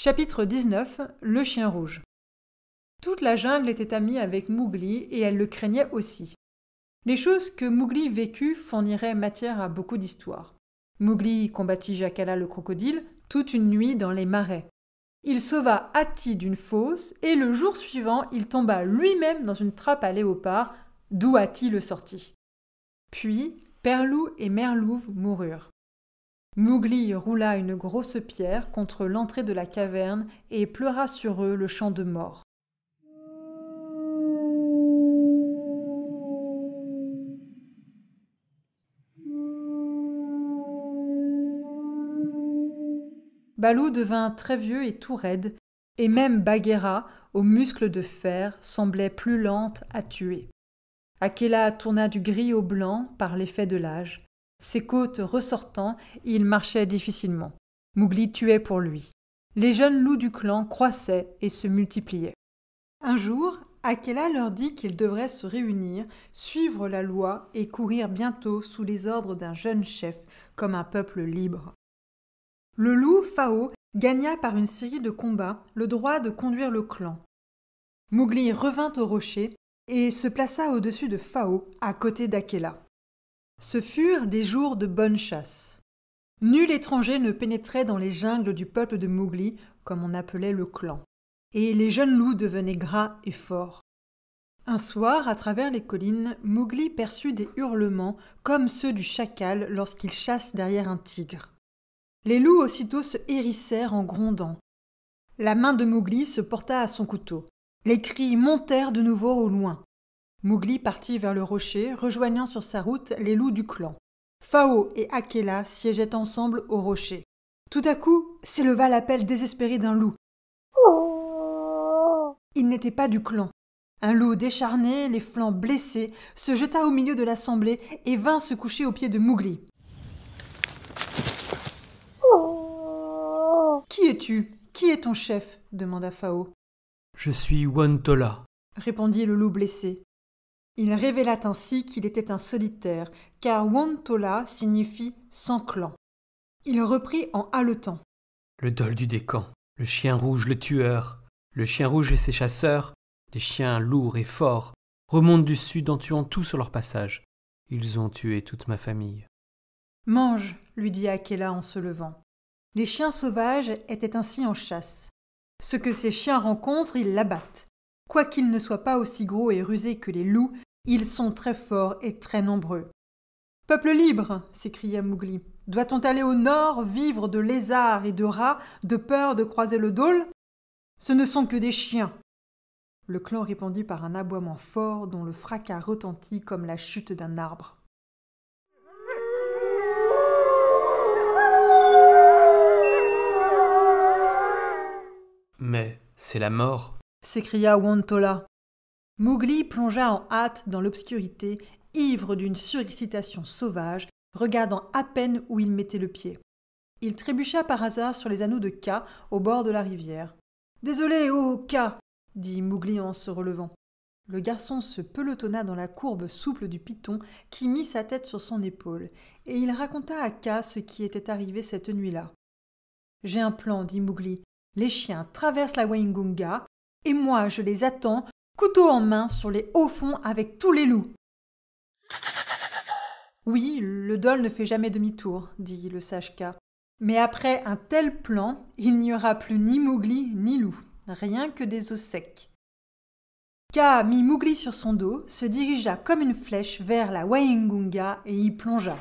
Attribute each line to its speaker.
Speaker 1: Chapitre 19. Le chien rouge. Toute la jungle était amie avec Mowgli et elle le craignait aussi. Les choses que Mowgli vécut fourniraient matière à beaucoup d'histoires. Mowgli combattit Jackala le crocodile toute une nuit dans les marais. Il sauva Hati d'une fosse et le jour suivant, il tomba lui-même dans une trappe à léopard, d'où Hati le sortit. Puis, Perlou et Merlouv moururent. Mowgli roula une grosse pierre contre l'entrée de la caverne et pleura sur eux le chant de mort. Balou devint très vieux et tout raide, et même Bagheera, aux muscles de fer, semblait plus lente à tuer. Akela tourna du gris au blanc par l'effet de l'âge. Ses côtes ressortant, il marchait difficilement. Mowgli tuait pour lui. Les jeunes loups du clan croissaient et se multipliaient. Un jour, Akela leur dit qu'ils devraient se réunir, suivre la loi et courir bientôt sous les ordres d'un jeune chef, comme un peuple libre. Le loup Phao gagna par une série de combats le droit de conduire le clan. Mowgli revint au rocher et se plaça au-dessus de Phao, à côté d'Akela. Ce furent des jours de bonne chasse. Nul étranger ne pénétrait dans les jungles du peuple de Mowgli, comme on appelait le clan, et les jeunes loups devenaient gras et forts. Un soir, à travers les collines, Mowgli perçut des hurlements comme ceux du chacal lorsqu'il chasse derrière un tigre. Les loups aussitôt se hérissèrent en grondant. La main de Mowgli se porta à son couteau. Les cris montèrent de nouveau au loin. Mowgli partit vers le rocher, rejoignant sur sa route les loups du clan. Phao et Akela siégeaient ensemble au rocher. Tout à coup, s'éleva l'appel désespéré d'un loup. Il n'était pas du clan. Un loup décharné, les flancs blessés, se jeta au milieu de l'assemblée et vint se coucher aux pieds de Mowgli. « Qui es-tu ? Qui est ton chef ?» demanda Phao.
Speaker 2: « Je suis Won-Tolla, »
Speaker 1: répondit le loup blessé. Il révéla ainsi qu'il était un solitaire, car Won-Tolla signifie « sans clan ». Il reprit en haletant.
Speaker 2: « Le dol du Décan, le chien rouge le tueur, le chien rouge et ses chasseurs, des chiens lourds et forts, remontent du sud en tuant tout sur leur passage. Ils ont tué toute ma famille. »«
Speaker 1: Mange, lui dit Akela en se levant. Les chiens sauvages étaient ainsi en chasse. Ce que ces chiens rencontrent, ils l'abattent. Quoiqu'ils ne soient pas aussi gros et rusés que les loups, ils sont très forts et très nombreux. « Peuple libre !» s'écria Mowgli. « Doit-on aller au nord, vivre de lézards et de rats, de peur de croiser le dôle ? Ce ne sont que des chiens !» Le clan répondit par un aboiement fort dont le fracas retentit comme la chute d'un arbre.
Speaker 2: « Mais c'est la mort !»
Speaker 1: s'écria Won-Tolla. Mowgli plongea en hâte dans l'obscurité, ivre d'une surexcitation sauvage, regardant à peine où il mettait le pied. Il trébucha par hasard sur les anneaux de Kaa au bord de la rivière. « Désolé, oh Kaa !» dit Mowgli en se relevant. Le garçon se pelotonna dans la courbe souple du python qui mit sa tête sur son épaule, et il raconta à Kaa ce qui était arrivé cette nuit-là. « J'ai un plan, dit Mowgli. Les chiens traversent la Waingunga, et moi je les attends, couteau en main, sur les hauts fonds avec tous les loups. » « Oui, le dol ne fait jamais demi-tour, dit le sage Kaa. Mais après un tel plan, il n'y aura plus ni Mowgli ni loup, rien que des os secs. » Kaa mit Mowgli sur son dos, se dirigea comme une flèche vers la Waingunga et y plongea.